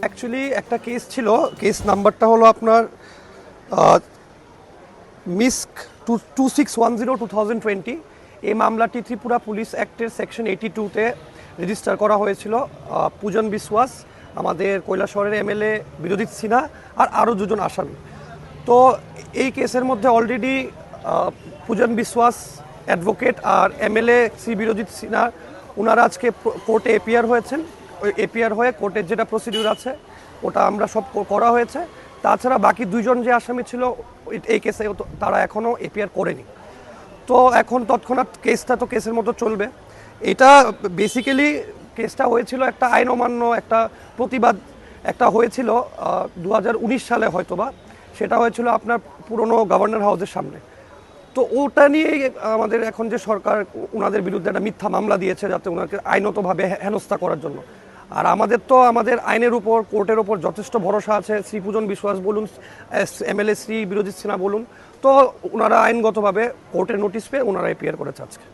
Actually একটা case ছিল, case নাম্বারটা হলো আপনার মিস্ক 2610/2020। এই মামলাটি ত্রিপুরা পুলিশ অ্যাক্টের সেকশন 82-তে রেজিস্টার করা হয়েছিল। পূজন বিশ্বাস, আমাদের কৈলাসহরের এমএলএ বিরোজিত সিনহা আর আরও দুজন আসামি। তো এই কেসের মধ্যে অলরেডি পূজন বিশ্বাস অ্যাডভোকেট আর এমএলএ শ্রী বিরোজিত সিনহা ওনারা আজকে কোর্টে এপিয়ার হয়েছেন। ওই এপিয়ার হয়ে কোর্টের যেটা প্রসিডিউর আছে ওটা আমরা সব করা হয়েছে। তাছাড়া বাকি দুইজন যে আসামি ছিল এই কেসে তারা এখনও এপিআর করেনি। তো এখন তৎক্ষণাৎ কেসটা তো কেসের মতো চলবে। এটা বেসিক্যালি কেসটা হয়েছিল একটা আইন অমান্য, একটা প্রতিবাদ একটা হয়েছিল 2019 সালে হয়তোবা, সেটা হয়েছিল আপনার পুরনো গভর্নর হাউসের সামনে। তো ওটা নিয়েই আমাদের এখন যে সরকার ওনাদের বিরুদ্ধে একটা মিথ্যা মামলা দিয়েছে যাতে ওনাকে আইনতভাবে হেনস্থা করার জন্য। আর আমাদের তো আমাদের আইনের উপর, কোর্টের উপর যথেষ্ট ভরসা আছে। শ্রী পূজন বিশ্বাস বলুন, এমএলএ শ্রী বিরোজিত সিনহা বলুন, তো ওনারা আইনগতভাবে কোর্টের নোটিশ পেয়ে ওনারা এপিআর করেছে আজকে।